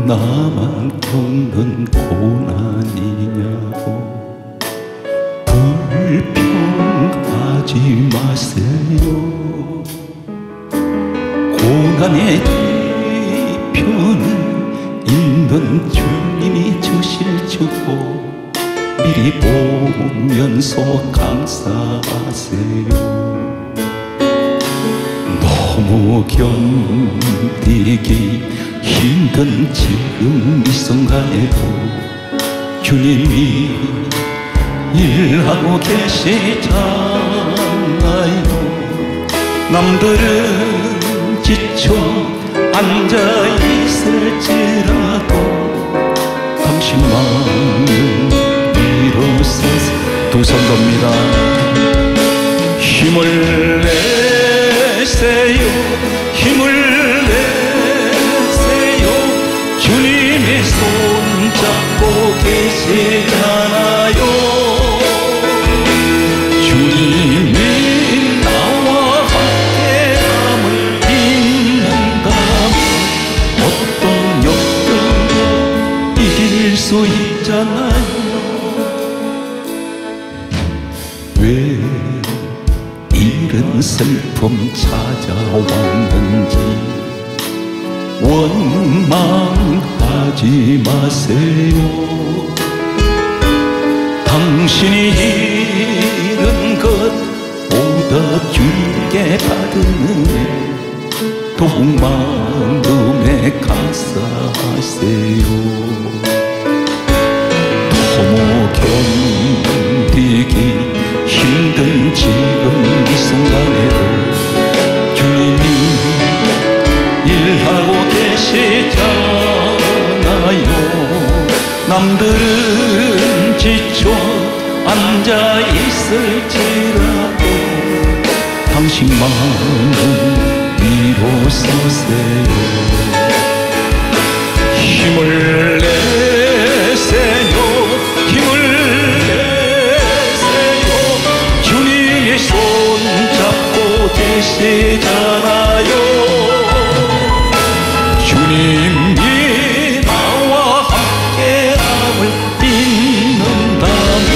나만 겪는 고난이냐고 불평하지 마세요. 고난의 뒤편은 있는 주님이 주실 주고 미리 보면서 감사하세요. 너무 견디기 힘든 지금 이 순간에도 주님이 일하고 계시잖아요. 남들은 지쳐 앉아있을지라도 당신만은 일어서서 두 손 듭니다. 힘을 내세요. 힘을 내세요. 주님의 손 잡고 계시잖아요. 주님이 나와 함께 남을 믿는다면 어떤 역경도 이길 수 있잖아요. 왜 이런 슬픔 찾아왔는지 원망하지 마세요. 당신이 잃은 것보다 주님께 받은 은혜 더욱 마음에 감사하세요. 너무 견디기 힘든 지금 이 순간에도 주님이 일하고 계시잖아요. 남들은 지쳐 앉아있을지라도 당신만은 일어서세요. 힘을 내세요. 힘을 내세요. 주님의 손 잡고 계시잖아요. 주님이 나와 함께 남을 믿는다면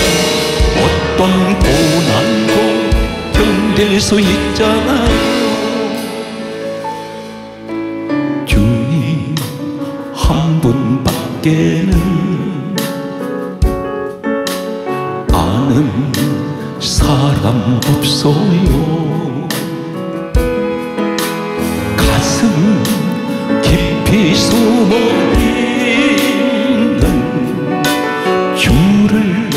어떤 고난도 견딜 수 있잖아요. 주님 한 분밖에는 아는 사람 없어요. 가슴 깊이 숨어있는 주를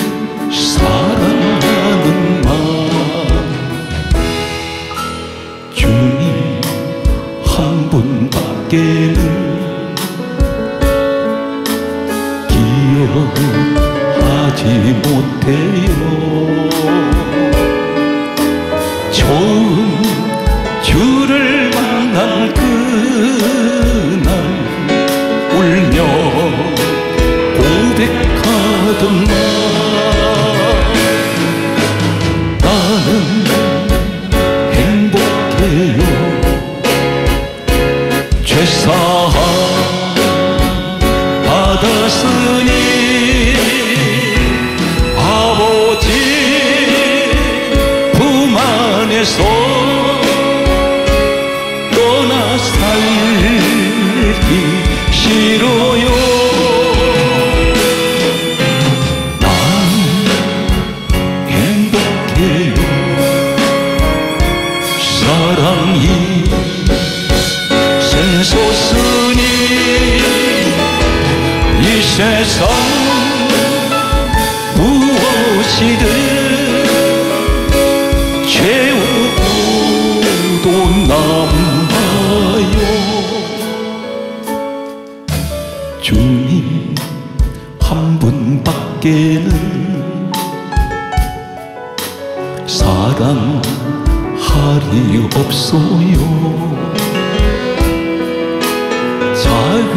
사랑하는 마음. 주님 한 분밖에는 기억하지 못해요. 처음 주를 만난 그날 울며 고백하던 말 나는 행복해요. 죄사함 받았으니 아버지 품 안에서 떠나 살기 싫어요. 난 행복해요. 사랑이 샘솟으니 이 세상 무엇이든 채우고도 남아요. 주님 한 분밖에는 사랑할이 없어요. 작은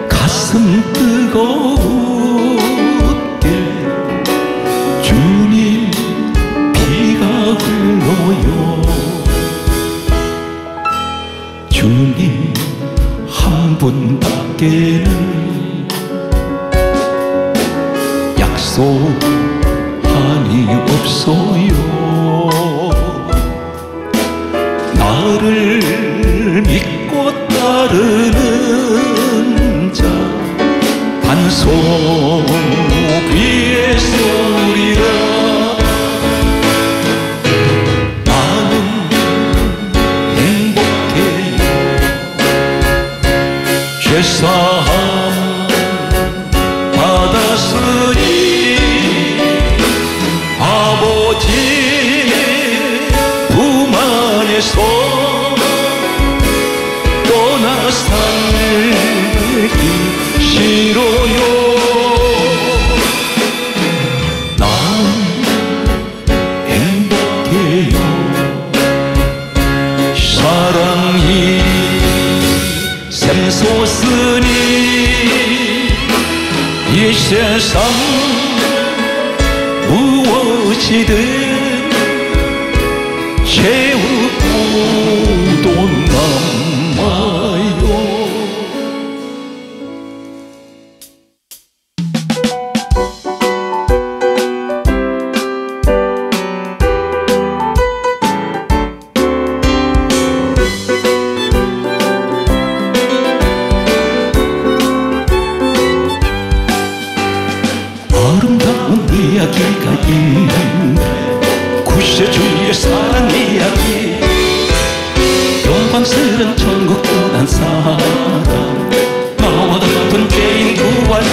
가슴 뜨거웠게 주님 피가 흘러요. 주님 한 분밖에 밖에는 약속하니 없어요. 나를 믿고 따르는 자 반석 위에 서리라. 나는 행복해요. 죄사함 받았으니 아버지 품 안에서 떠나 살기 싫어요. 난 행복해요. 사랑이 샘솟으니 이 세상 무엇이든 채우고도 남아요. 아름다운 이야기가 있는데 구세주의 사랑 이야기. 영광스런 천국 떠난 사람 나와 같은 죄인 구하여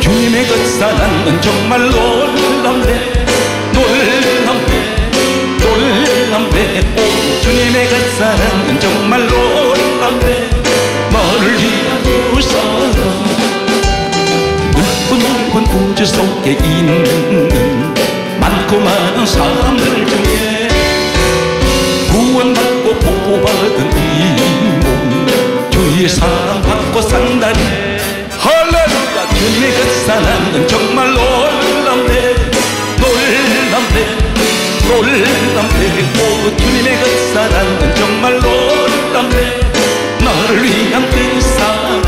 주님의 그 사랑은 정말 놀랍네. 놀랍네. 놀랍네. 오 주님의 그 사랑은 정말 놀랍네. 나를 위한 그 사랑 넓은 우주 속에 있는 많고 많은 사람들 중에 구원받고 보호받은 이 몸 주의 사랑 받고 산다네. 할렐루야. 주님의 그 사랑은 정말 놀랍네. 놀랍네. 놀랍네. 오 주님의 그 사랑은 정말 놀랍네. 나를 위한 그 사랑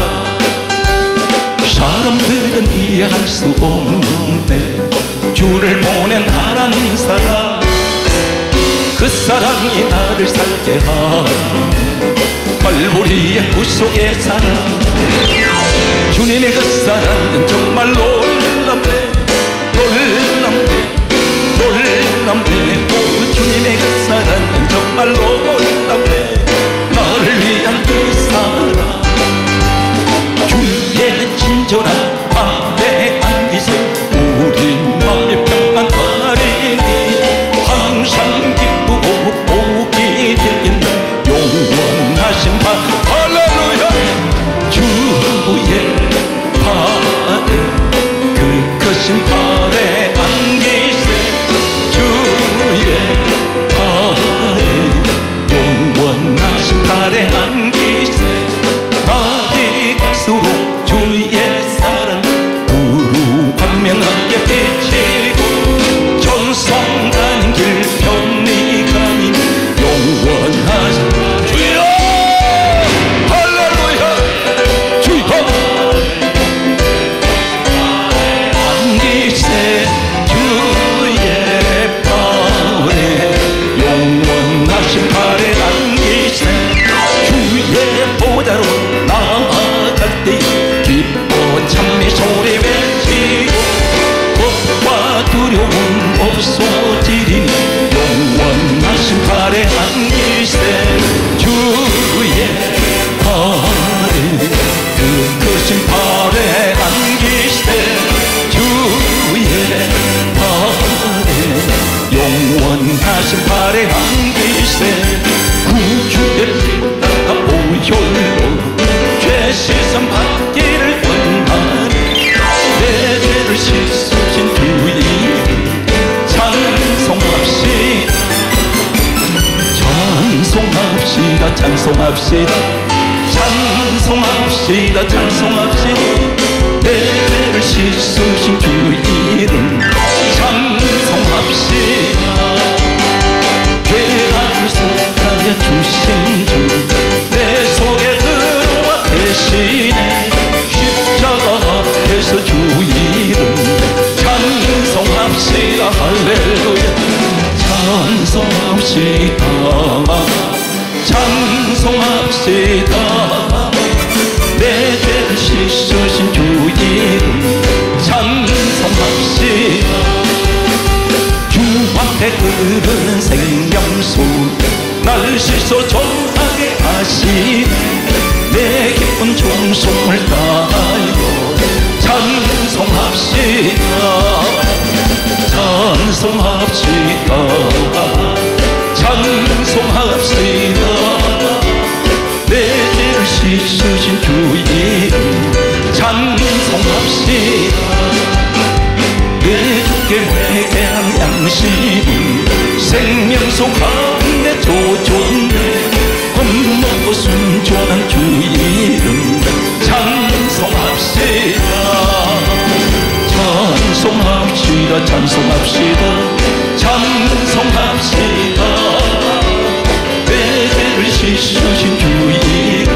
사람들은 이해할 수 없는데 주를 보낸 하나님 사랑 그 사랑이 나를 살게 하는 갈보리의 구속의 사랑. 주님의 그 사랑은 정말 놀랍네. 놀랍네. 놀랍네. 오 주님의 그 사랑은 정말 놀랍네. 나를 위한 그 사랑 주의 친절한 안에 안기세 우리 마음의 평안 가리니 항상 기쁘고 복이 되겠네. 영원하신 바 할렐루야. 주의 발에 그 크신 발에 안기세 주의 발에 영원하신 발에 안기세. 나이 갈수록 주의 사랑 두루광명하게 비치고 전성 가는 길 편히 가니 영원하신 주여 할렐루야. 주여 안기세 주의 발에 영원하신 발에 안기세. 주의 보좌로 나아갈 때 기뻐 찬미 소리 외치고 겁과 두려움 없어지리니 영원하신 발에 안기세. 주의 발에 그 크신 발에 안기세. 주의 발에 영원하신 발에 안기세. 구주의 피가 보혈로 죄 씻음 받기를 원하니 내 죄를 씻으신 주님 찬송합시다. 찬송합시다. 찬송합시다. 찬송합시다. 찬송합시다. 내 죄를 씻으신 주 이름 찬송합시다. 죄악을 속하여 주신 주 내 속에 들어와 계신 흐르는 생명수 날 씻어정하게 하시네 내 기쁜 충성을 다하여 찬송합시다 찬송합시다 찬송합시다 내 죄를 씻으신 주 이름 찬송합시다 내 주께 회개한 양심은 생명수 가운데 조존해 겁먹고 순종한 주 이름 찬송합시다 찬송합시다 찬송합시다 찬송합시다 내 죄를 씻으신 주 이름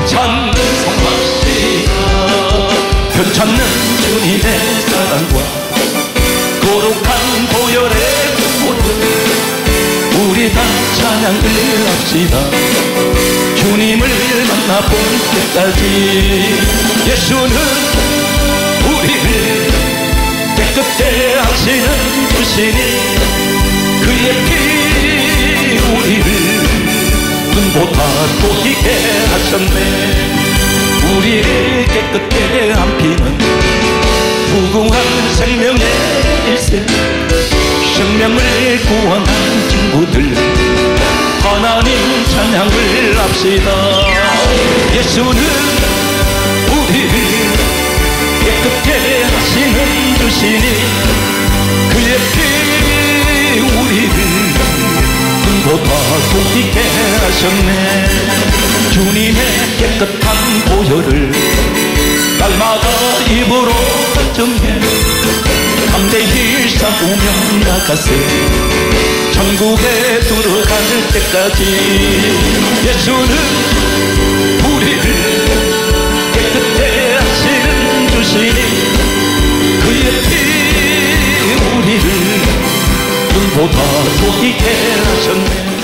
찬송합시다 변찮는 주님의 사랑과 거룩한 보혈의 구원 우리 다 찬양을 합시다 주님을 만나볼 때까지 예수는 우리를 깨끗게 하시는 주시니 그의 피 우리를 눈보다 보이게 하셨네 우리를 깨끗게 한 피는 무궁한 생명의 일세 생명을 구원한 친구들 하나님 찬양을 합시다 예수는 우리를 깨끗게 하시는 주시니 그의 피 우리를 눈보다 보이게 하셨네 주님의 깨끗한 보혈을 날마다 입으로 정해 담대히 싸우며 나가세 천국에 들어갈 때까지 예수는 우리를 깨끗게 하시는 주시니 그의 피 우리를 눈보다 보이게 하셨네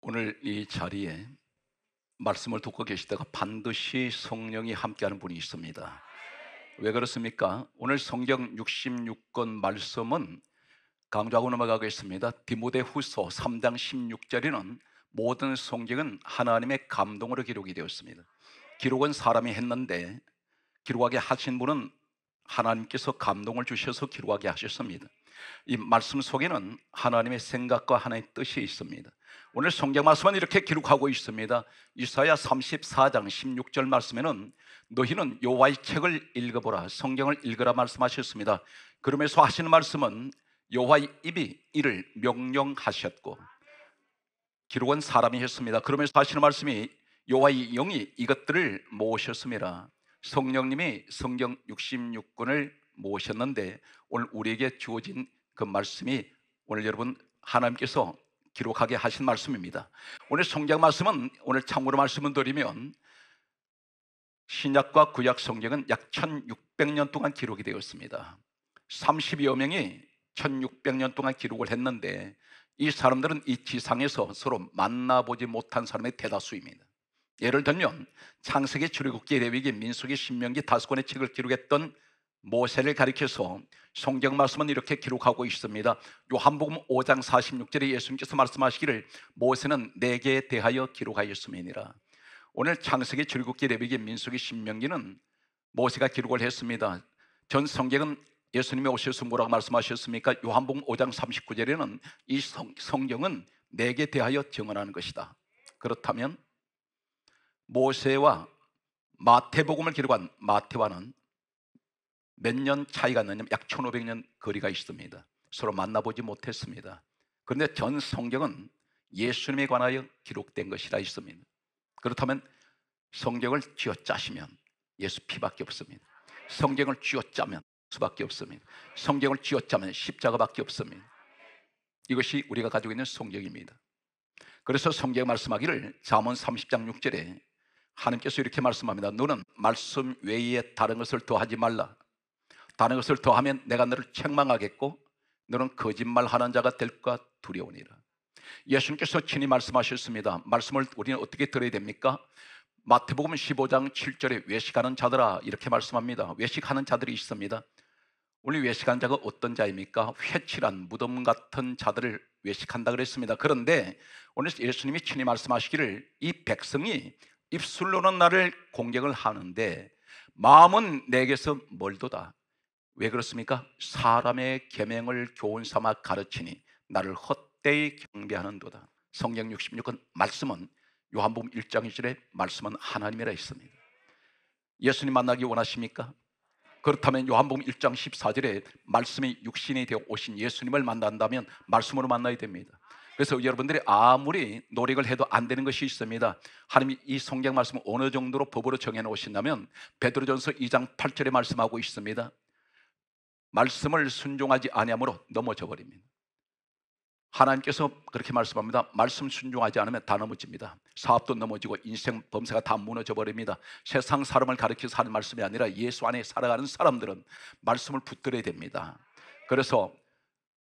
오늘 이 자리에 말씀을 듣고 계시다가 반드시 성령이 함께하는 분이 있습니다. 왜 그렇습니까? 오늘 성경 66권 말씀은 강조하고 넘어가겠습니다. 디모데후서 3장 16절에는 모든 성경은 하나님의 감동으로 기록이 되었습니다. 기록은 사람이 했는데 기록하게 하신 분은 하나님께서 감동을 주셔서 기록하게 하셨습니다. 이 말씀 속에는 하나님의 생각과 하나님의 뜻이 있습니다. 오늘 성경 말씀은 이렇게 기록하고 있습니다. 이사야 34장 16절 말씀에는 너희는 여호와의 책을 읽어보라 성경을 읽으라 말씀하셨습니다. 그러면서 하시는 말씀은 여호와의 입이 이를 명령하셨고 기록은 사람이 했습니다. 그러면서 하시는 말씀이 여호와의 영이 이것들을 모으셨습니다. 성령님이 성경 66권을 모으셨는데 오늘 우리에게 주어진 그 말씀이 오늘 여러분 하나님께서 기록하게 하신 말씀입니다. 오늘 성경 말씀은 오늘 참고로 말씀을 드리면 신약과 구약 성경은 약 1600년 동안 기록이 되었습니다. 30여 명이 1600년 동안 기록을 했는데 이 사람들은 이 지상에서 서로 만나보지 못한 사람의 대다수입니다. 예를 들면 창세기, 출애굽기, 레위기, 민수기, 신명기 5권의 책을 기록했던 모세를 가리켜서 성경 말씀은 이렇게 기록하고 있습니다. 요한복음 5장 46절에 예수님께서 말씀하시기를 모세는 내게 대하여 기록하였음이니라. 오늘 창세기, 출애굽기, 레위기, 민수기, 신명기는 모세가 기록을 했습니다. 전 성경은 예수님이 오셔서 뭐라고 말씀하셨습니까? 요한복음 5장 39절에는 이 성경은 내게 대하여 증언하는 것이다. 그렇다면 모세와 마태복음을 기록한 마태와는 몇 년 차이가 나냐면 약 1500년 거리가 있습니다. 서로 만나보지 못했습니다. 그런데 전 성경은 예수님에 관하여 기록된 것이라 있습니다. 그렇다면 성경을 쥐어짜시면 예수 피밖에 없습니다. 성경을 쥐어짜면 수밖에 없습니다. 성경을 쥐어짜면 십자가밖에 없습니다. 이것이 우리가 가지고 있는 성경입니다. 그래서 성경 말씀하기를 잠언 30장 6절에 하나님께서 이렇게 말씀합니다. 너는 말씀 외에 다른 것을 더하지 말라. 다른 것을 더하면 내가 너를 책망하겠고 너는 거짓말하는 자가 될까 두려우니라. 예수님께서 친히 말씀하셨습니다. 말씀을 우리는 어떻게 들어야 됩니까? 마태복음 15장 7절에 외식하는 자들아 이렇게 말씀합니다. 외식하는 자들이 있습니다. 우리 외식하는 자가 어떤 자입니까? 회칠한 무덤 같은 자들을 외식한다 그랬습니다. 그런데 오늘 예수님이 친히 말씀하시기를 이 백성이 입술로는 나를 공격을 하는데 마음은 내게서 멀도다. 왜 그렇습니까? 사람의 계명을 교훈 삼아 가르치니 나를 헛되이 경배하는도다. 성경 66권 말씀은 요한복음 1장 1절에 말씀은 하나님이라 했습니다. 예수님 만나기 원하십니까? 그렇다면 요한복음 1장 14절에 말씀이 육신이 되어 오신 예수님을 만난다면 말씀으로 만나야 됩니다. 그래서 여러분들이 아무리 노력을 해도 안 되는 것이 있습니다. 하나님이 이 성경 말씀을 어느 정도로 법으로 정해놓으신다면 베드로전서 2장 8절에 말씀하고 있습니다. 말씀을 순종하지 아니함으로 넘어져 버립니다. 하나님께서 그렇게 말씀합니다. 말씀 순종하지 않으면 다 넘어집니다. 사업도 넘어지고 인생 범사가 다 무너져 버립니다. 세상 사람을 가르쳐서 하는 말씀이 아니라 예수 안에 살아가는 사람들은 말씀을 붙들어야 됩니다. 그래서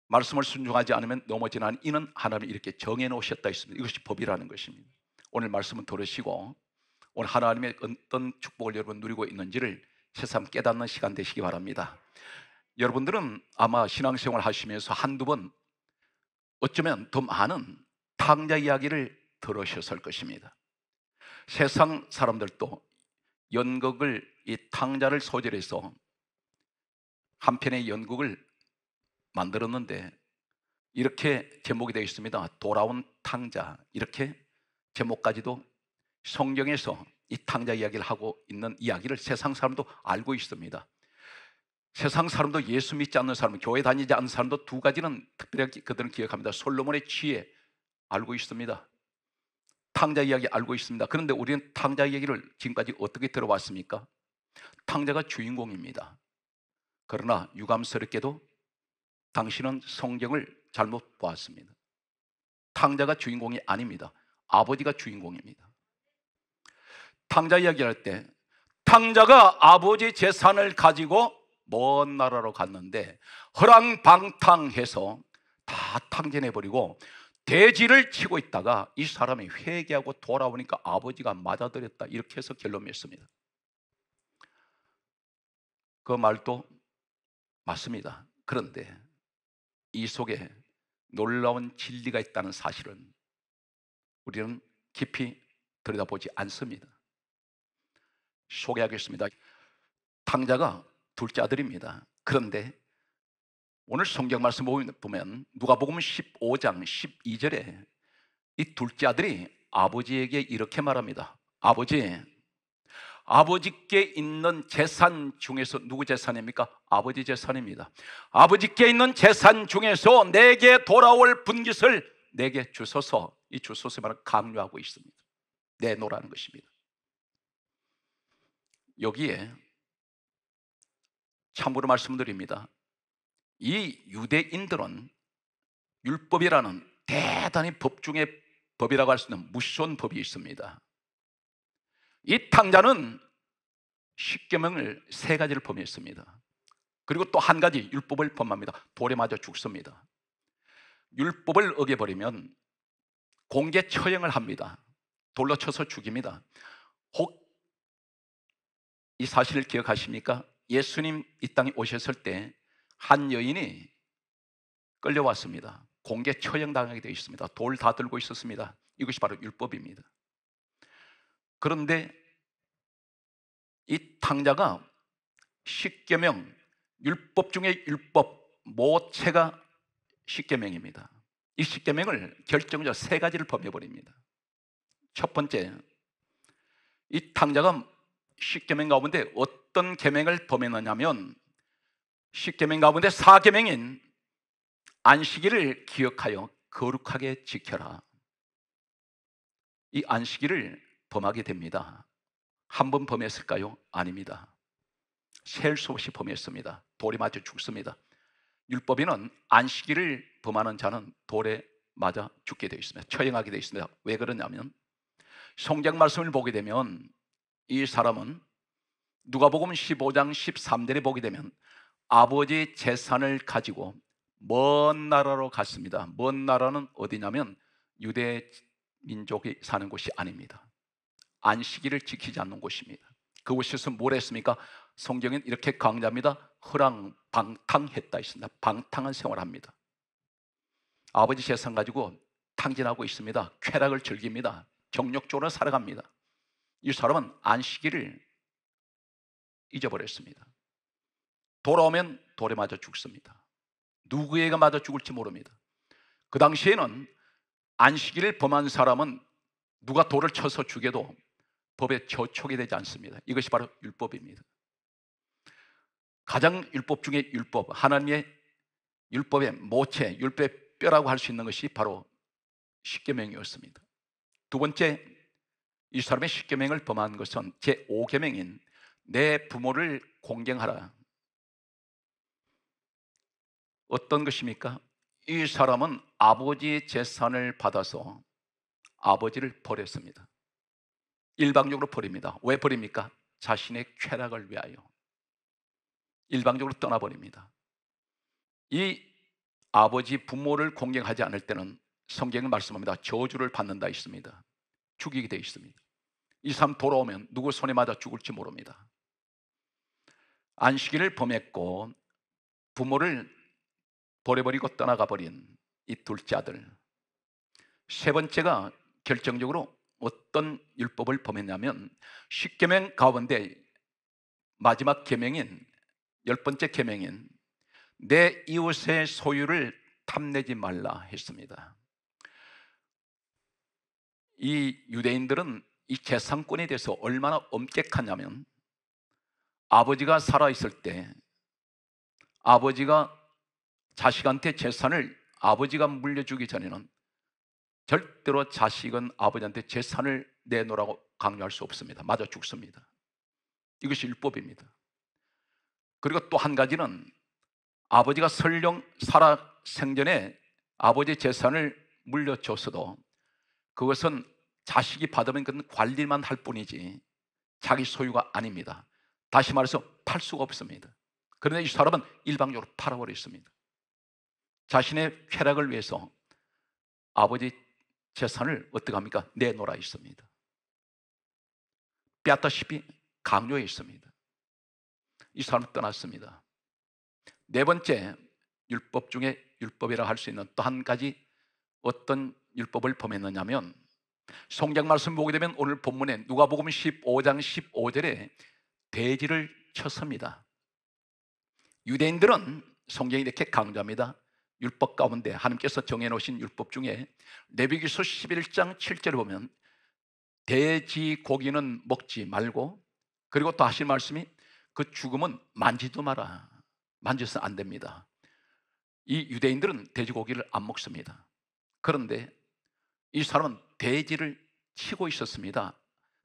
말씀을 순종하지 않으면 넘어지는 이는 하나님이 이렇게 정해놓으셨다 했습니다. 이것이 법이라는 것입니다. 오늘 말씀은 들으시고 오늘 하나님의 어떤 축복을 여러분 누리고 있는지를 새삼 깨닫는 시간 되시기 바랍니다. 여러분들은 아마 신앙생활 하시면서 한두 번 어쩌면 더 많은 탕자 이야기를 들으셨을 것입니다. 세상 사람들도 연극을 이 탕자를 소재로 해서 한 편의 연극을 만들었는데 이렇게 제목이 되어 있습니다. 돌아온 탕자. 이렇게 제목까지도 성경에서 이 탕자 이야기를 하고 있는 이야기를 세상 사람도 알고 있습니다. 세상 사람도 예수 믿지 않는 사람, 교회 다니지 않는 사람도 두 가지는 특별하게 그들은 기억합니다. 솔로몬의 지혜 알고 있습니다. 탕자 이야기 알고 있습니다. 그런데 우리는 탕자 이야기를 지금까지 어떻게 들어왔습니까? 탕자가 주인공입니다. 그러나 유감스럽게도 당신은 성경을 잘못 보았습니다. 탕자가 주인공이 아닙니다. 아버지가 주인공입니다. 탕자 이야기할 때 탕자가 아버지 재산을 가지고 먼 나라로 갔는데 허랑방탕해서 다 탕진해버리고 대지를 치고 있다가 이 사람이 회개하고 돌아오니까 아버지가 맞아들였다. 이렇게 해서 결론 맺습니다. 그 말도 맞습니다. 그런데 이 속에 놀라운 진리가 있다는 사실은 우리는 깊이 들여다보지 않습니다. 소개하겠습니다. 탕자가 둘째 아들입니다. 그런데 오늘 성경 말씀 보면 누가복음 15장 12절에 이 둘째 아들이 아버지에게 이렇게 말합니다. 아버지께 있는 재산 중에서 누구 재산입니까? 아버지 재산입니다. 아버지께 있는 재산 중에서 내게 돌아올 분깃을 내게 주소서. 이 주소서 말은 강요하고 있습니다. 내놓으라는 것입니다. 여기에 참고로 말씀드립니다. 이 유대인들은 율법이라는 대단히 법 중에 법이라고 할 수 있는 무서운 법이 있습니다. 이 탕자는 십계명을 3가지를 범했습니다. 그리고 또 한 가지 율법을 범합니다. 돌에 맞아 죽습니다. 율법을 어겨버리면 공개 처형을 합니다. 돌로 쳐서 죽입니다. 혹 이 사실을 기억하십니까? 예수님 이 땅에 오셨을 때 한 여인이 끌려왔습니다. 공개 처형당하게 되어 있습니다. 돌 다 들고 있었습니다. 이것이 바로 율법입니다. 그런데 이 탕자가 십계명, 율법 중에 율법 모체가 십계명입니다. 이 십계명을 결정적으로 3가지를 범해버립니다. 첫 번째, 이 탕자가 십계명 가운데 어떤 계명을 범했느냐면 십계명 가운데 4계명인 안식일을 기억하여 거룩하게 지켜라. 이 안식일을 범하게 됩니다. 한 번 범했을까요? 아닙니다. 셀 수 없이 범했습니다. 돌에 맞아 죽습니다. 율법에는 안식일을 범하는 자는 돌에 맞아 죽게 되어 있습니다. 처형하게 되어 있습니다. 왜 그러냐면 성경 말씀을 보게 되면 이 사람은 누가복음 15장 13절에 보게 되면 아버지의 재산을 가지고 먼 나라로 갔습니다. 먼 나라는 어디냐면 유대 민족이 사는 곳이 아닙니다. 안식일을 지키지 않는 곳입니다. 그곳에서 뭘 했습니까? 성경은 이렇게 강조합니다. 허랑방탕했다 했습니다. 방탕한 생활을 합니다. 아버지 재산 가지고 탕진하고 있습니다. 쾌락을 즐깁니다. 정욕적으로 살아갑니다. 이 사람은 안식일을 잊어버렸습니다. 돌아오면 돌에 맞아 죽습니다. 누구에게 맞아 죽을지 모릅니다. 그 당시에는 안식일을 범한 사람은 누가 돌을 쳐서 죽여도 법에 저촉이 되지 않습니다. 이것이 바로 율법입니다. 가장 율법 중에 율법, 하나님의 율법의 모체, 율법의 뼈라고 할 수 있는 것이 바로 십계명이었습니다. 두 번째, 이 사람의 십계명을 범한 것은 제5계명인 내 부모를 공경하라. 어떤 것입니까? 이 사람은 아버지의 재산을 받아서 아버지를 버렸습니다. 일방적으로 버립니다. 왜 버립니까? 자신의 쾌락을 위하여 일방적으로 떠나버립니다. 이 아버지 부모를 공경하지 않을 때는 성경은 말씀합니다. 저주를 받는다 있습니다. 죽이게 되어 있습니다. 이 사람 돌아오면 누구 손에 맞아 죽을지 모릅니다. 안식일을 범했고 부모를 버려버리고 떠나가 버린 이 둘째 아들. 세 번째가 결정적으로 어떤 율법을 범했냐면 십계명 가운데 마지막 계명인 10번째 계명인 내 이웃의 소유를 탐내지 말라 했습니다. 이 유대인들은 이 재산권에 대해서 얼마나 엄격하냐면 아버지가 살아있을 때 아버지가 자식한테 재산을 아버지가 물려주기 전에는 절대로 자식은 아버지한테 재산을 내놓으라고 강요할 수 없습니다. 맞아 죽습니다. 이것이 율법입니다. 그리고 또 한 가지는 아버지가 설령 살아 생전에 아버지의 재산을 물려줬어도 그것은 자식이 받으면 그건 관리만 할 뿐이지 자기 소유가 아닙니다. 다시 말해서 팔 수가 없습니다. 그런데 이 사람은 일방적으로 팔아버렸습니다. 자신의 쾌락을 위해서 아버지 재산을 어떻게 합니까? 내놓으라 있습니다. 빼앗다시피 강요해 있습니다. 이 사람은 떠났습니다. 네 번째 율법 중에 율법이라 할 수 있는 또 한 가지 어떤 율법을 범했느냐면 성경 말씀 보게 되면 오늘 본문에 누가복음 15장 15절에 돼지를 쳤습니다. 유대인들은 성경이 이렇게 강조합니다. 율법 가운데 하나님께서 정해놓으신 율법 중에 레위기서 11장 7절에 보면 돼지 고기는 먹지 말고 그리고 또 하신 말씀이 그 죽음은 만지도 마라. 만져서 안 됩니다. 이 유대인들은 돼지고기를 안 먹습니다. 그런데 이 사람은 돼지를 치고 있었습니다.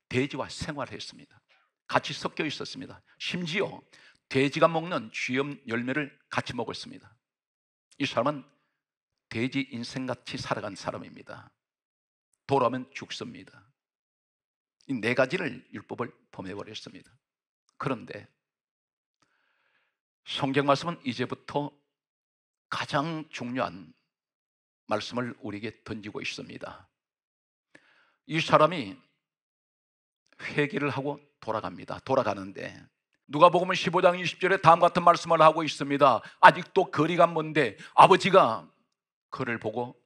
돼지와 생활했습니다. 같이 섞여 있었습니다. 심지어 돼지가 먹는 쥐염 열매를 같이 먹었습니다. 이 사람은 돼지 인생같이 살아간 사람입니다. 돌아오면 죽습니다. 이 네 가지를 율법을 범해버렸습니다. 그런데 성경 말씀은 이제부터 가장 중요한 말씀을 우리에게 던지고 있습니다. 이 사람이 회개를 하고 돌아갑니다. 돌아가는데 누가복음 15장 20절에 다음 같은 말씀을 하고 있습니다. 아직도 거리가 먼데 아버지가 그를 보고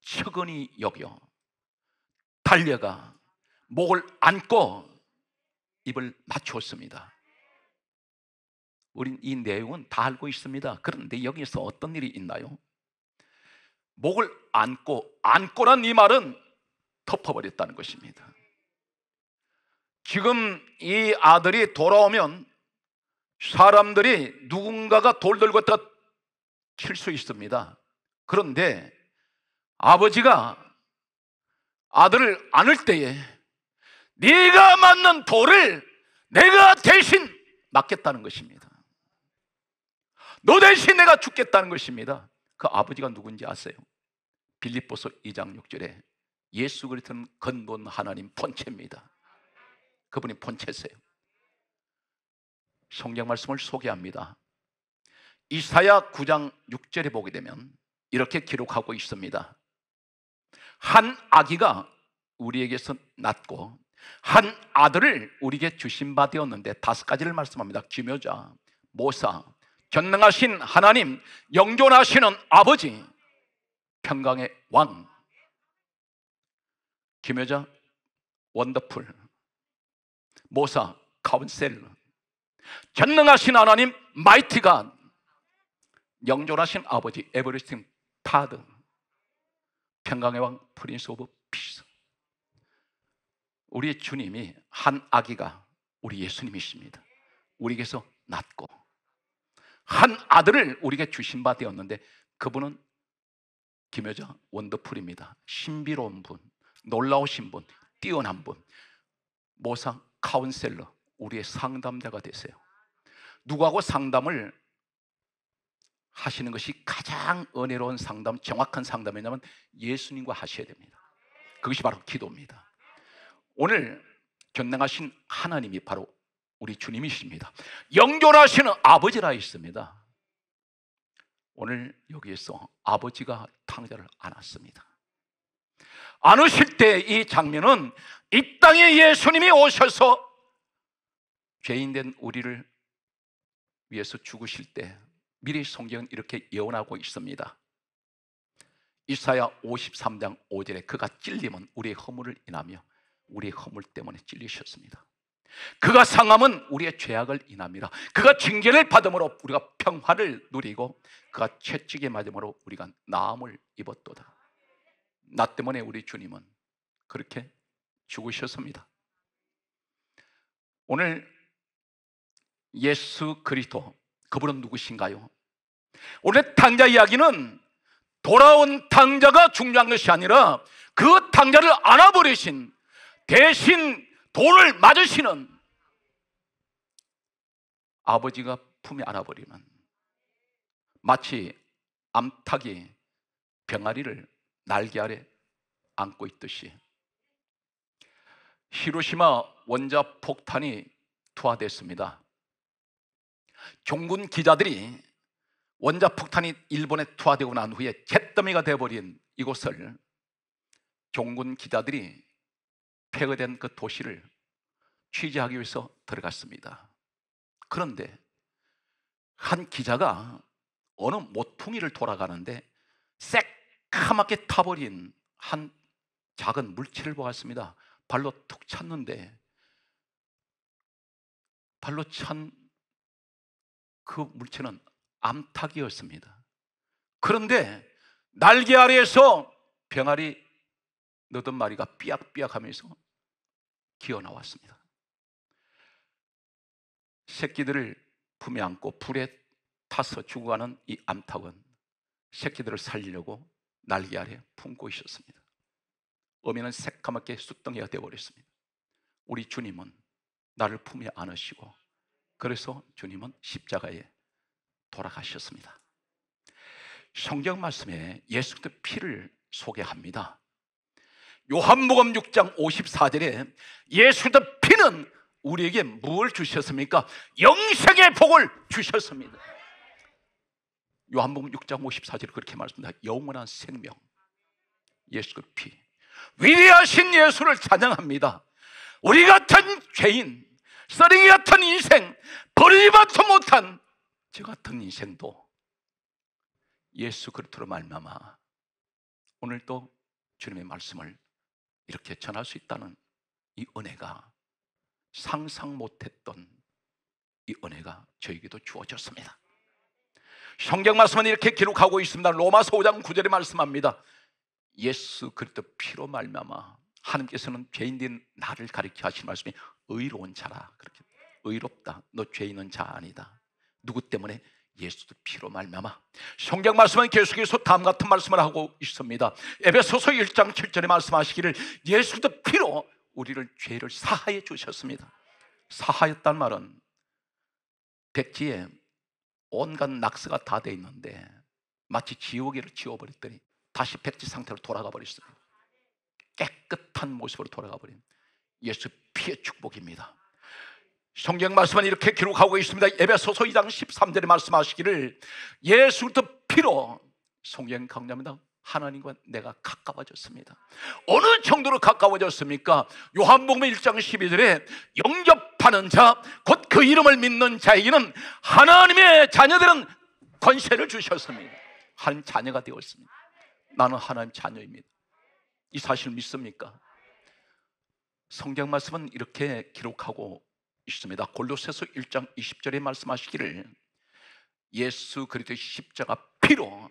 측은히 여겨 달려가 목을 안고 입을 맞추었습니다. 우린 이 내용은 다 알고 있습니다. 그런데 여기서 어떤 일이 있나요? 목을 안고란 이 말은 덮어버렸다는 것입니다. 지금 이 아들이 돌아오면 사람들이 누군가가 돌 들고 있다 칠 수 있습니다. 그런데 아버지가 아들을 안을 때에 네가 맞는 돌을 내가 대신 맞겠다는 것입니다. 너 대신 내가 죽겠다는 것입니다. 그 아버지가 누군지 아세요? 빌립보서 2장 6절에 예수 그리스도는 근본 하나님 본체입니다. 그분이 본체세요. 성경 말씀을 소개합니다. 이사야 9장 6절에 보게 되면 이렇게 기록하고 있습니다. 한 아기가 우리에게서 낳고 한 아들을 우리에게 주신 바 되었는데, 5가지를 말씀합니다. 기묘자, 모사, 전능하신 하나님, 영존하시는 아버지, 평강의 왕. 기묘자, 원더풀. 모사, 카운셀러. 전능하신 하나님, 마이티 갓. 영존하신 아버지, 에버리스팅 파더. 평강의 왕, 프린스 오브 피스. 우리의 주님이 한 아기가 우리 예수님이십니다. 우리에게서 낳고 한 아들을 우리에게 주신 바 되었는데, 그분은 기묘자 원더풀입니다. 신비로운 분, 놀라우신 분, 뛰어난 분. 모사 카운셀러, 우리의 상담자가 되세요. 누구하고 상담을 하시는 것이 가장 은혜로운 상담, 정확한 상담이냐면 예수님과 하셔야 됩니다. 그것이 바로 기도입니다. 오늘 전능하신 하나님이 바로 우리 주님이십니다. 영존하시는 아버지라 있습니다. 오늘 여기에서 아버지가 탕자를 안았습니다. 안으실 때 이 장면은 이 땅에 예수님이 오셔서 죄인된 우리를 위해서 죽으실 때 미리 성경은 이렇게 예언하고 있습니다. 이사야 53장 5절에 그가 찔림은 우리의 허물을 인하며 우리의 허물 때문에 찔리셨습니다. 그가 상함은 우리의 죄악을 인함이라. 그가 징계를 받음으로 우리가 평화를 누리고 그가 채찍에 맞음으로 우리가 나음을 입었도다. 나 때문에 우리 주님은 그렇게 죽으셨습니다. 오늘 예수 그리스도, 그분은 누구신가요? 오늘 탕자 이야기는 돌아온 탕자가 중요한 것이 아니라 그 탕자를 안아버리신, 대신 돌을 맞으시는 아버지가 품에 안아버리는, 마치 암탉이 병아리를 날개 아래 안고 있듯이 히로시마 원자폭탄이 투하됐습니다. 종군 기자들이 원자폭탄이 일본에 투하되고 난 후에 잿더미가 되어버린 이곳을 종군 기자들이 폐허된 그 도시를 취재하기 위해서 들어갔습니다. 그런데 한 기자가 어느 모퉁이를 돌아가는데 새까맣게 타버린 한 작은 물체를 보았습니다. 발로 툭 찼는데 발로 찬 그 물체는 암탉이었습니다. 그런데 날개 아래에서 병아리 8마리가 삐약삐약하면서 기어 나왔습니다. 새끼들을 품에 안고 불에 타서 죽어가는 이 암탉은 새끼들을 살리려고 날개 아래 품고 있었습니다. 어미는 새까맣게 쑥덩이가 되어버렸습니다. 우리 주님은 나를 품에 안으시고, 그래서 주님은 십자가에 돌아가셨습니다. 성경 말씀에 예수 그리스도의 피를 소개합니다. 요한복음 6장 54절에 예수 그리스도의 피는 우리에게 무엇을 주셨습니까? 영생의 복을 주셨습니다. 요한복음 6장 54절에 그렇게 말씀합니다. 영원한 생명, 예수 그 피, 위대하신 예수를 찬양합니다. 우리 같은 죄인, 쓰레기 같은 인생, 버리지도 못한 저 같은 인생도 예수 그리스도로 말미암아 오늘도 주님의 말씀을 이렇게 전할 수 있다는 이 은혜가, 상상 못했던 이 은혜가 저에게도 주어졌습니다. 성경 말씀은 이렇게 기록하고 있습니다. 로마서 5장 9절에 말씀합니다. 예수 그리스도 피로 말미암아 하나님께서는 죄인된 나를 가리켜 하신 말씀이 의로운 자라. 그렇게 의롭다, 너 죄 있는 자 아니다. 누구 때문에? 예수 피로 말미암아. 성경 말씀은 계속해서 다음 같은 말씀을 하고 있습니다. 에베소서 1장 7절에 말씀하시기를 예수 피로 우리를 죄를 사하여 주셨습니다. 사하였단 말은 백지에 온갖 낙서가 다 돼 있는데 마치 지우개를 지워버렸더니 다시 백지 상태로 돌아가 버렸어요. 깨끗한 모습으로 돌아가 버린 예수 피의 축복입니다. 성경 말씀은 이렇게 기록하고 있습니다. 에베소서 2장 13절에 말씀하시기를 예수부터 피로, 성경 강조합니다. 하나님과 내가 가까워졌습니다. 어느 정도로 가까워졌습니까? 요한복음 1장 12절에 영접하는 자, 곧 그 이름을 믿는 자에게는 하나님의 자녀들은 권세를 주셨습니다. 하나님 자녀가 되었습니다. 나는 하나님 자녀입니다. 이 사실 믿습니까? 성경 말씀은 이렇게 기록하고 있습니다. 골로새서 1장 20절에 말씀하시기를 예수 그리스도의 십자가 피로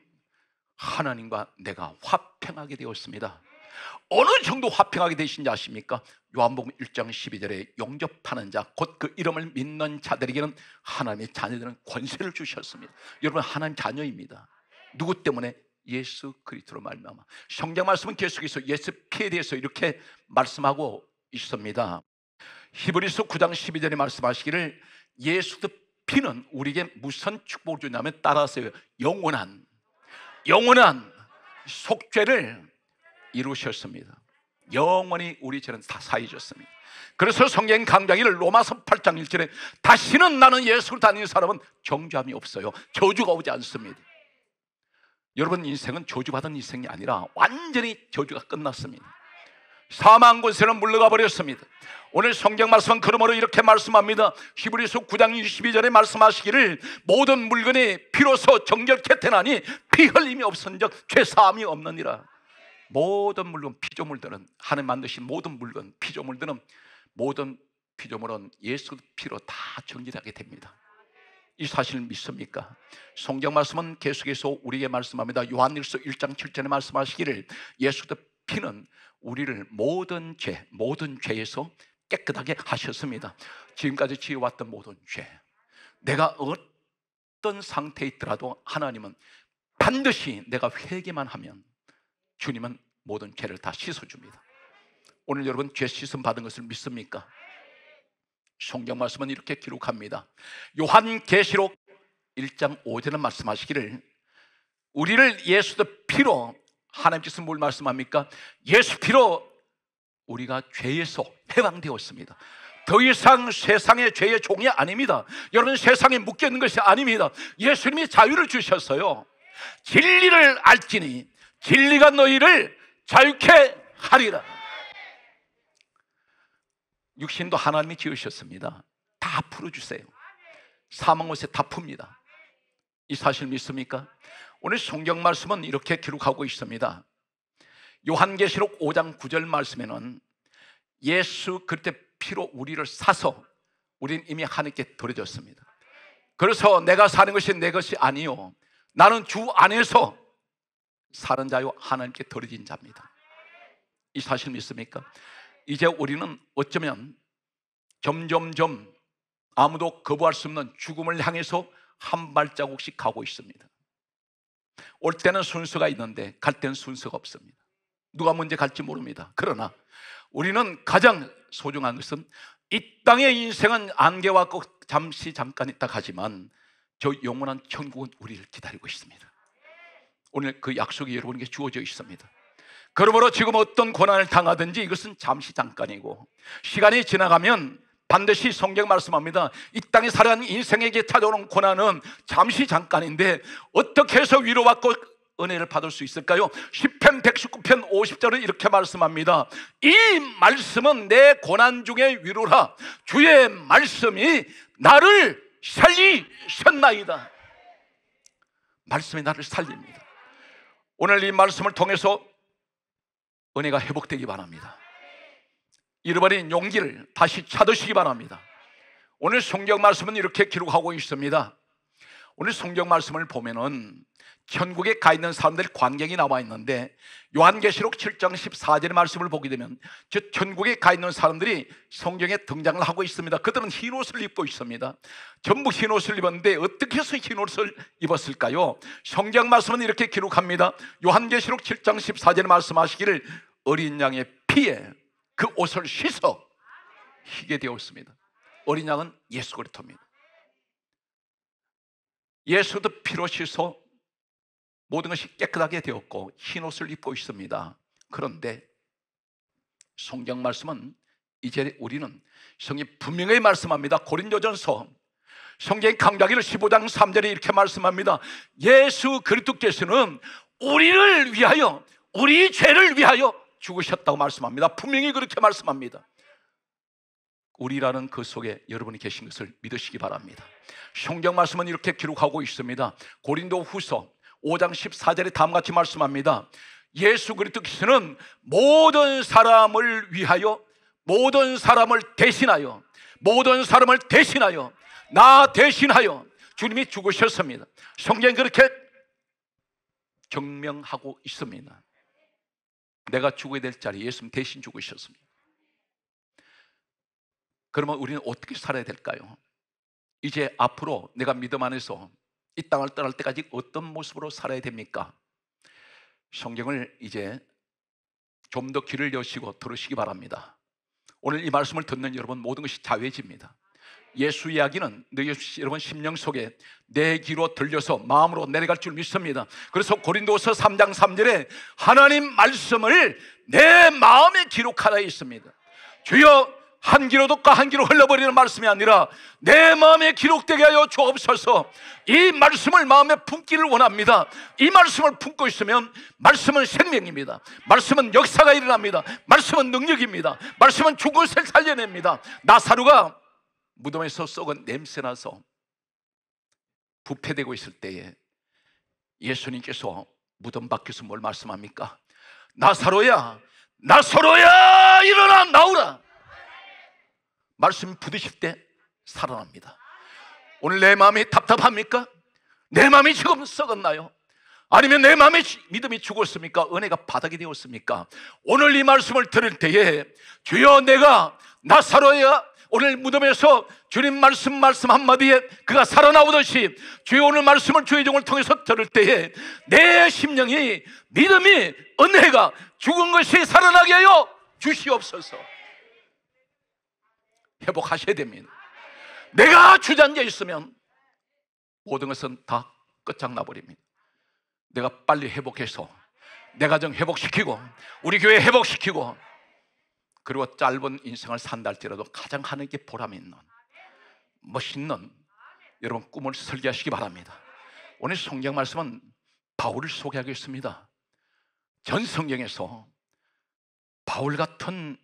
하나님과 내가 화평하게 되었습니다. 어느 정도 화평하게 되신지 아십니까? 요한복음 1장 12절에 영접하는 자, 곧 그 이름을 믿는 자들에게는 하나님의 자녀들은 권세를 주셨습니다. 여러분, 하나님 자녀입니다. 누구 때문에? 예수 그리스도로 말미암아. 성경 말씀은 계속해서 예수 피에 대해서 이렇게 말씀하고 있습니다. 히브리서 9장 12절에 말씀하시기를 예수의 피는 우리에게 무슨 축복을 주냐면, 따라서요, 영원한 속죄를 이루셨습니다. 영원히 우리 죄는 다 사해졌습니다. 그래서 성경 강조하기를 로마서 8장 1절에 다시는 나는 예수를 다니는 사람은 정죄함이 없어요. 저주가 오지 않습니다. 여러분, 인생은 저주받은 인생이 아니라 완전히 저주가 끝났습니다. 사망 권세는 물러가 버렸습니다. 오늘 성경 말씀은 그러므로 이렇게 말씀합니다. 히브리서 9장 22절에 말씀하시기를 모든 물건이 피로서 정결케 되나니 피 흘림이 없은즉 죄 사함이 없느니라. 모든 물건, 피조물들은, 하나님 만드신 모든 물건, 피조물들은, 모든 피조물은 예수 피로 다 정결하게 됩니다. 이 사실을 믿습니까? 성경 말씀은 계속해서 우리에게 말씀합니다. 요한일서 1장 7절에 말씀하시기를 예수의 피는 우리를 모든 죄에서 깨끗하게 하셨습니다. 지금까지 지어왔던 모든 죄, 내가 어떤 상태에 있더라도 하나님은 반드시 내가 회개만 하면 주님은 모든 죄를 다 씻어줍니다. 오늘 여러분, 죄 씻음 받은 것을 믿습니까? 성경 말씀은 이렇게 기록합니다. 요한계시록 1장 5절에 말씀하시기를 우리를 예수의 피로, 하나님께서 뭘 말씀합니까? 예수 피로 우리가 죄에서 해방되었습니다. 더 이상 세상의 죄의 종이 아닙니다. 여러분, 세상에 묶여있는 것이 아닙니다. 예수님이 자유를 주셨어요. 진리를 알지니 진리가 너희를 자유케 하리라. 육신도 하나님이 지으셨습니다. 다 풀어주세요. 사망 옷에 다 풉니다. 이 사실 믿습니까? 오늘 성경 말씀은 이렇게 기록하고 있습니다. 요한계시록 5장 9절 말씀에는 예수 그리스도의 피로 우리를 사서 우리는 이미 하나님께 드려졌습니다. 그래서 내가 사는 것이 내 것이 아니요 나는 주 안에서 사는 자요 하나님께 드려진 자입니다. 이 사실 믿습니까? 이제 우리는 어쩌면 점점점 아무도 거부할 수 없는 죽음을 향해서 한 발자국씩 가고 있습니다. 올 때는 순서가 있는데 갈 때는 순서가 없습니다. 누가 먼저 갈지 모릅니다. 그러나 우리는 가장 소중한 것은 이 땅의 인생은 안개와 꼭 잠깐 있다 가지만 저 영원한 천국은 우리를 기다리고 있습니다. 오늘 그 약속이 여러분에게 주어져 있습니다. 그러므로 지금 어떤 고난을 당하든지 이것은 잠시 잠깐이고 시간이 지나가면 반드시 성경 말씀합니다. 이 땅에 살아가는 인생에게 찾아오는 고난은 잠시 잠깐인데 어떻게 해서 위로받고 은혜를 받을 수 있을까요? 시편 119편 50절은 이렇게 말씀합니다. 이 말씀은 내 고난 중에 위로라. 주의 말씀이 나를 살리셨나이다. 말씀이 나를 살립니다. 오늘 이 말씀을 통해서 은혜가 회복되기 바랍니다. 잃어버린 용기를 다시 찾으시기 바랍니다. 오늘 성경 말씀은 이렇게 기록하고 있습니다. 오늘 성경 말씀을 보면은 천국에 가 있는 사람들의 광경이 나와 있는데 요한계시록 7장 14절의 말씀을 보게 되면 저 천국에 가 있는 사람들이 성경에 등장을 하고 있습니다. 그들은 흰옷을 입고 있습니다. 전부 흰옷을 입었는데 어떻게 해서 흰옷을 입었을까요? 성경 말씀은 이렇게 기록합니다. 요한계시록 7장 14절에 말씀하시기를 어린 양의 피에 그 옷을 씻어 희게 되었습니다. 어린 양은 예수 그리스도입니다. 예수도 피로 씻어 모든 것이 깨끗하게 되었고 흰 옷을 입고 있습니다. 그런데 성경 말씀은 이제 우리는 성경이 분명히 말씀합니다. 고린도전서 성경의 강좌기를 15장 3절에 이렇게 말씀합니다. 예수 그리스도께서는 우리를 위하여, 우리 죄를 위하여 죽으셨다고 말씀합니다. 분명히 그렇게 말씀합니다. 우리라는 그 속에 여러분이 계신 것을 믿으시기 바랍니다. 성경 말씀은 이렇게 기록하고 있습니다. 고린도 후서 5장 14절에 다음같이 말씀합니다. 예수 그리스도께서는 모든 사람을 위하여, 모든 사람을 대신하여, 모든 사람을 대신하여, 나 대신하여 주님이 죽으셨습니다. 성경이 그렇게 경명하고 있습니다. 내가 죽어야 될 자리에 예수님 대신 죽으셨습니다. 그러면 우리는 어떻게 살아야 될까요? 이제 앞으로 내가 믿음 안에서 이 땅을 떠날 때까지 어떤 모습으로 살아야 됩니까? 성경을 이제 좀 더 귀를 여시고 들으시기 바랍니다. 오늘 이 말씀을 듣는 여러분 모든 것이 자외집니다. 예수 이야기는 여러분 심령 속에 내 귀로 들려서 마음으로 내려갈 줄 믿습니다. 그래서 고린도서 3장 3절에 하나님 말씀을 내 마음에 기록하라 있습니다. 주여 한 귀로 듣고 한 귀로 흘러버리는 말씀이 아니라 내 마음에 기록되게 하여 주옵소서. 이 말씀을 마음에 품기를 원합니다. 이 말씀을 품고 있으면 말씀은 생명입니다. 말씀은 역사가 일어납니다. 말씀은 능력입니다. 말씀은 죽은 것을 살려냅니다. 나사로가 무덤에서 썩은 냄새나서 부패되고 있을 때에 예수님께서 무덤 밖에서 뭘 말씀합니까? 나사로야, 나사로야, 일어나 나오라. 말씀이 부딪힐 때 살아납니다. 오늘 내 마음이 답답합니까? 내 마음이 지금 썩었나요? 아니면 내 마음의 믿음이 죽었습니까? 은혜가 바닥이 되었습니까? 오늘 이 말씀을 들을 때에 주여 내가 나사로야, 오늘 무덤에서 주님 말씀 한마디에 그가 살아나오듯이 주여 오늘 말씀을 주의 종을 통해서 들을 때에 내 심령이 믿음이 은혜가 죽은 것이 살아나게 하여 주시옵소서. 회복하셔야 됩니다. 내가 주저앉아 있으면 모든 것은 다 끝장나버립니다. 내가 빨리 회복해서 내 가정 회복시키고 우리 교회 회복시키고 그리고 짧은 인생을 산다 할지라도 가장 하는 게 보람 있는 멋있는 여러분 꿈을 설계하시기 바랍니다. 오늘 성경 말씀은 바울을 소개하겠습니다. 전 성경에서 바울 같은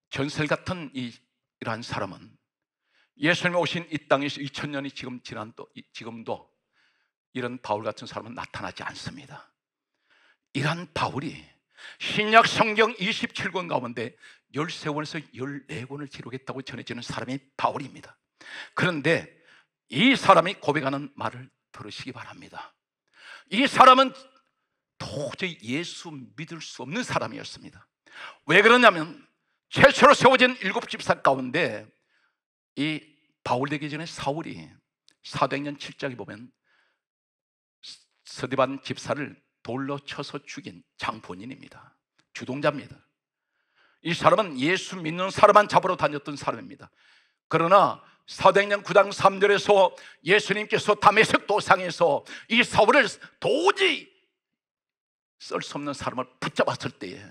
전설 같은 이러한 사람은 예수님이 오신 이 땅에서 2000년이 지금 지난 지금도 이런 바울 같은 사람은 나타나지 않습니다. 이러한 바울이 신약 성경 27권 가운데 13권에서 14권을 기록했다고 전해지는 사람이 바울입니다. 그런데 이 사람이 고백하는 말을 들으시기 바랍니다. 이 사람은 도저히 예수 믿을 수 없는 사람이었습니다. 왜 그러냐면 최초로 세워진 7집사 가운데 이 바울 되기 전에 사울이 사도행전 7장에 보면 스데반 집사를 돌로 쳐서 죽인 장본인입니다. 주동자입니다. 이 사람은 예수 믿는 사람만 잡으러 다녔던 사람입니다. 그러나 사도행전 9장 3절에서 예수님께서 다메섹 도상에서 이 사울을 도저히 쓸 수 없는 사람을 붙잡았을 때에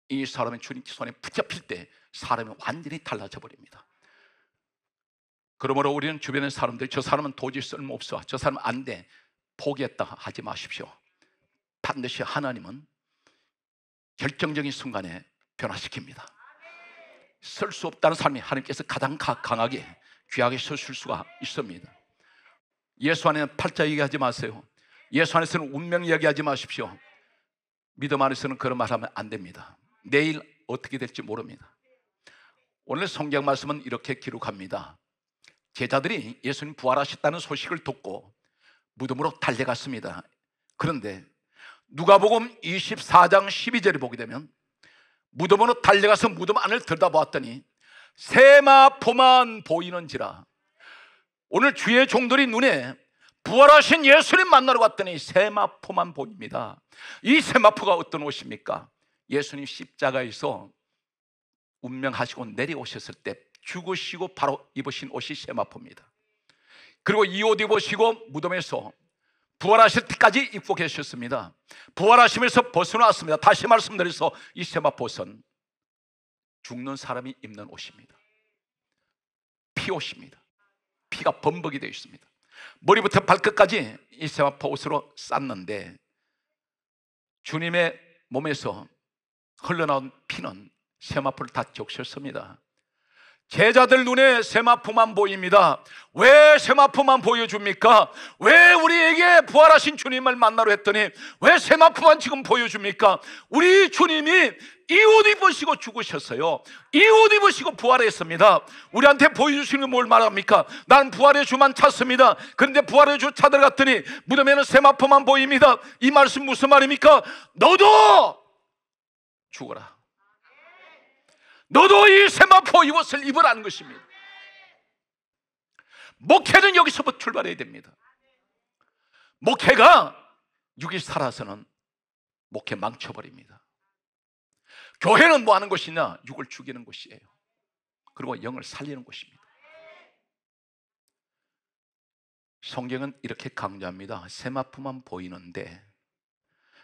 이 사람의 주님 손에 붙잡힐 때 사람이 완전히 달라져 버립니다. 그러므로 우리는 주변의 사람들이 저 사람은 도저히 쓸모없어, 저 사람은 안 돼, 포기했다 하지 마십시오. 반드시 하나님은 결정적인 순간에 변화시킵니다. 쓸 수 없다는 사람이 하나님께서 가장 강하게 귀하게 쓰실 수가 있습니다. 예수 안에는 팔자 얘기하지 마세요. 예수 안에서는 운명 이야기하지 마십시오. 믿음 안에서는 그런 말 하면 안 됩니다. 내일 어떻게 될지 모릅니다. 오늘 성경 말씀은 이렇게 기록합니다. 제자들이 예수님 부활하셨다는 소식을 듣고 무덤으로 달려갔습니다. 그런데 누가복음 24장 12절에 보게 되면 무덤으로 달려가서 무덤 안을 들여다보았더니 세마포만 보이는지라. 오늘 주의 종들이 눈에 부활하신 예수님 만나러 갔더니 세마포만 보입니다. 이 세마포가 어떤 옷입니까? 예수님 십자가에서 운명하시고 내려오셨을 때 죽으시고 바로 입으신 옷이 세마포입니다. 그리고 이 옷 입으시고 무덤에서 부활하실 때까지 입고 계셨습니다. 부활하시면서 벗어났습니다. 다시 말씀드려서 이 세마포는 죽는 사람이 입는 옷입니다. 피옷입니다. 피가 범벅이 되어 있습니다. 머리부터 발끝까지 이 세마포 옷으로 쌌는데 주님의 몸에서 흘러나온 피는 세마포를 다 적셨습니다. 제자들 눈에 세마포만 보입니다. 왜 세마포만 보여줍니까? 왜 우리에게 부활하신 주님을 만나러 했더니 왜 세마포만 지금 보여줍니까? 우리 주님이 이 옷 입으시고 죽으셨어요. 이 옷 입으시고 부활했습니다. 우리한테 보여주시는 뭘 말합니까? 난 부활의 주만 찾습니다. 그런데 부활의 주 찾아갔더니 무덤에는 세마포만 보입니다. 이 말씀 무슨 말입니까? 너도 죽어라. 너도 이 세마포 이 옷을 입으라는 것입니다. 목회는 여기서부터 출발해야 됩니다. 목회가 육이 살아서는 목회 망쳐버립니다. 교회는 뭐 하는 것이냐? 육을 죽이는 것이에요. 그리고 영을 살리는 것입니다. 성경은 이렇게 강조합니다. 세마포만 보이는데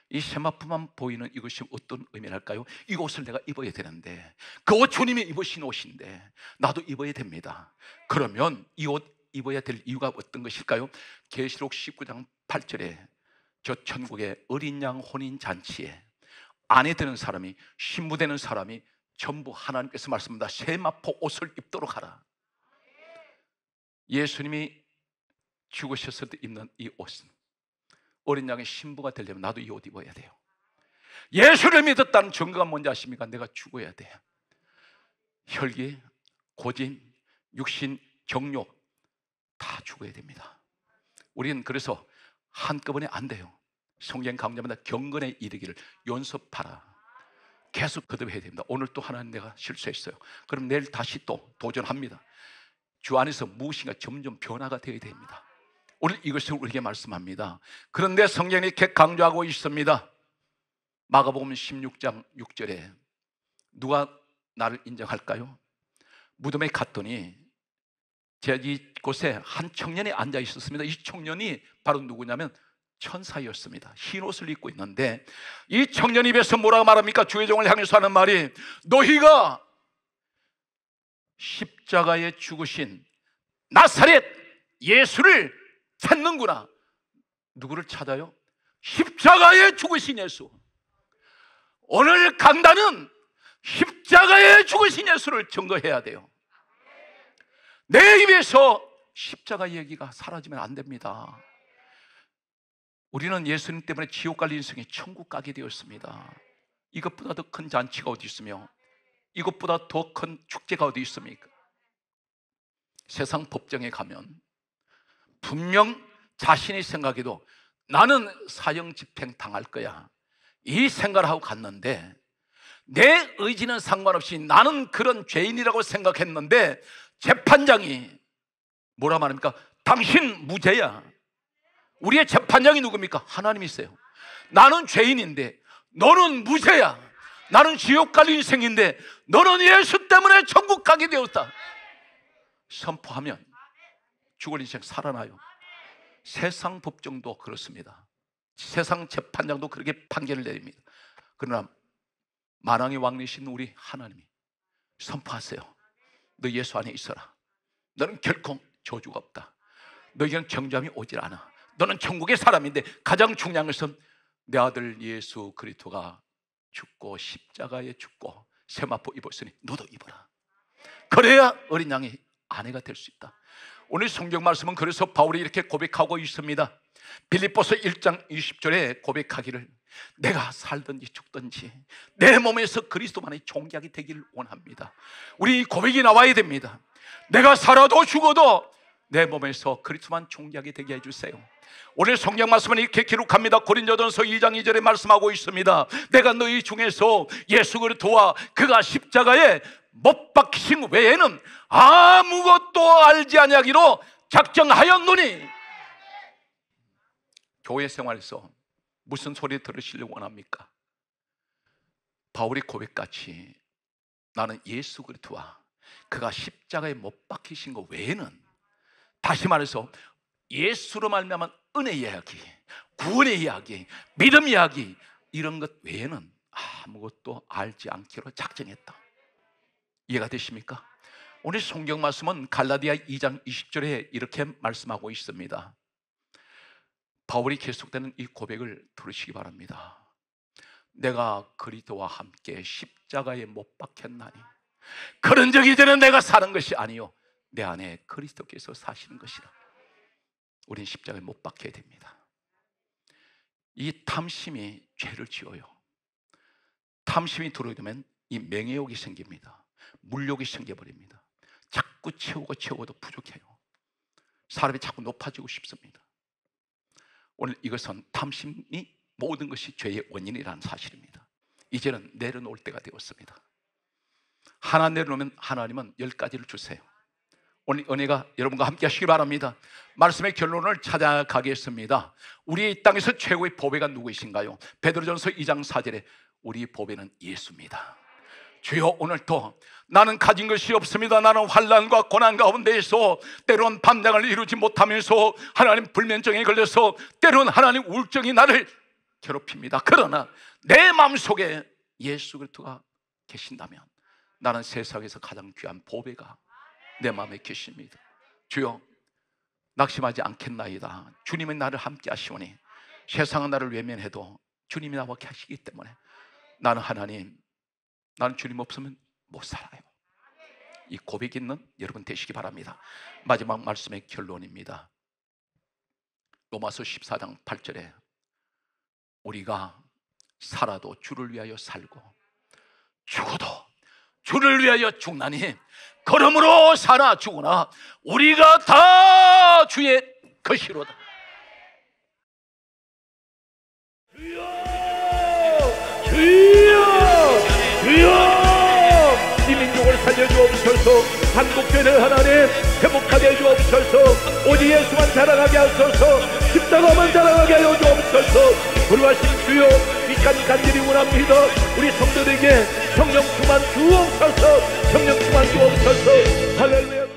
이 세마포만 보이는 이것이 어떤 의미랄까요? 이 옷을 내가 입어야 되는데 그 옷 주님이 입으신 옷인데 나도 입어야 됩니다. 그러면 이 옷 입어야 될 이유가 어떤 것일까요? 계시록 19장 8절에 저 천국의 어린 양 혼인잔치에 아내 되는 사람이 신부 되는 사람이 전부 하나님께서 말씀합니다. 세마포 옷을 입도록 하라. 예수님이 죽으셨을 때 입는 이 옷은 어린 양의 신부가 되려면 나도 이 옷 입어야 돼요. 예수를 믿었다는 증거가 뭔지 아십니까? 내가 죽어야 돼. 혈기, 고진, 육신, 정욕 다 죽어야 됩니다. 우리는 그래서 한꺼번에 안 돼요. 성경 강조합니다. 경건에 이르기를 연습하라. 계속 거듭해야 됩니다. 오늘 또 하나는 내가 실수했어요. 그럼 내일 다시 또 도전합니다. 주 안에서 무엇인가 점점 변화가 되어야 됩니다. 오늘 이것을 우리에게 말씀합니다. 그런데 성경이 이렇게 강조하고 있습니다. 마가복음 16장 6절에 누가 나를 인정할까요? 무덤에 갔더니 이곳에 한 청년이 앉아 있었습니다. 이 청년이 바로 누구냐면 천사였습니다. 흰 옷을 입고 있는데 이 청년 입에서 뭐라고 말합니까? 주의 종을 향해서 하는 말이 너희가 십자가에 죽으신 나사렛 예수를 찾는구나. 누구를 찾아요? 십자가에 죽으신 예수. 오늘 강단은 십자가에 죽으신 예수를 증거해야 돼요. 내 입에서 십자가 얘기가 사라지면 안 됩니다. 우리는 예수님 때문에 지옥 갈 인생에 천국 가게 되었습니다. 이것보다 더 큰 잔치가 어디 있으며 이것보다 더 큰 축제가 어디 있습니까? 세상 법정에 가면 분명 자신이 생각해도 나는 사형 집행 당할 거야 이 생각을 하고 갔는데 내 의지는 상관없이 나는 그런 죄인이라고 생각했는데 재판장이 뭐라 말합니까? 당신 무죄야. 우리의 재판장이 누굽니까? 하나님이세요. 나는 죄인인데 너는 무죄야. 나는 지옥 갈 인생인데 너는 예수 때문에 천국 가게 되었다. 선포하면 죽을 인생 살아나요. 세상 법정도 그렇습니다. 세상 재판장도 그렇게 판결을 내립니다. 그러나 만왕의 왕이신 우리 하나님이 선포하세요. 너 예수 안에 있어라. 너는 결코 저주가 없다. 너에게는 정죄함이 오질 않아. 너는 천국의 사람인데 가장 중요한 것은 내 아들 예수 그리스도가 죽고 십자가에 죽고 세마포 입었으니 너도 입어라. 그래야 어린 양의 아내가 될 수 있다. 오늘 성경 말씀은 그래서 바울이 이렇게 고백하고 있습니다. 빌립보서 1장 20절에 고백하기를 내가 살든지 죽든지 내 몸에서 그리스도만의 종기하게 되기를 원합니다. 우리 이 고백이 나와야 됩니다. 내가 살아도 죽어도 내 몸에서 그리스도만 종기하게 되게 해주세요. 오늘 성경 말씀은 이렇게 기록합니다. 고린도전서 2장 2절에 말씀하고 있습니다. 내가 너희 중에서 예수 그리스도와 그가 십자가에 못 박히신 외에는 아무것도 알지 아니하기로 작정하였노니. 교회 생활에서 무슨 소리 들으시려고 원합니까? 바울의 고백같이 나는 예수 그리스도와 그가 십자가에 못 박히신 것 외에는, 다시 말해서 예수로 말미암은 은혜 이야기, 구원의 이야기, 믿음 이야기, 이런 것 외에는 아무것도 알지 않기로 작정했다. 이해가 되십니까? 오늘 성경 말씀은 갈라디아 2장 20절에 이렇게 말씀하고 있습니다. 바울이 계속되는 이 고백을 들으시기 바랍니다. 내가 그리스도와 함께 십자가에 못 박혔나니 그런 적이 이제는 내가 사는 것이 아니요 내 안에 그리스도께서 사시는 것이라. 우린 십자가에 못 박혀야 됩니다. 이 탐심이 죄를 지어요. 탐심이 들어오면 이 명예욕이 생깁니다. 물욕이 생겨버립니다. 자꾸 채우고도 부족해요. 사람이 자꾸 높아지고 싶습니다. 오늘 이것은 탐심이 모든 것이 죄의 원인이라는 사실입니다. 이제는 내려놓을 때가 되었습니다. 하나 내려놓으면 하나님은 10가지를 주세요. 오늘 은혜가 여러분과 함께 하시기 바랍니다. 말씀의 결론을 찾아가겠습니다. 우리 이 땅에서 최고의 보배가 누구이신가요? 베드로전서 2장 4절에 우리 보배는 예수입니다. 주여, 오늘도 나는 가진 것이 없습니다. 나는 환난과 고난 가운데에서 때론 밤낮을 이루지 못하면서 하나님 불면증에 걸려서 때론 하나님 우울증이 나를 괴롭힙니다. 그러나 내 마음속에 예수 그리스도가 계신다면 나는 세상에서 가장 귀한 보배가 내 마음에 계십니다. 주여, 낙심하지 않겠나이다. 주님은 나를 함께 하시오니 세상은 나를 외면해도 주님이 나와 계시기 때문에 나는 나는 주님 없으면 못 살아요. 이 고백 있는 여러분 되시기 바랍니다. 마지막 말씀의 결론입니다. 로마서 14장 8절에 우리가 살아도 주를 위하여 살고 죽어도 주를 위하여 죽나니 그러므로 사나 죽으나 우리가 다 주의 것이로다. 주여, 이 민족을 살려주옵소서. 한국교회를 하나님 회복하게 해주옵소서. 오직 예수만 자랑하게 하소서. 십자가만 자랑하게 하여 주옵소서. 불화신 주여, 이 간절히 원합니다. 우리 성도들에게 성령 충만 주옵소서. 성령 충만 주옵소서. 할렐루야.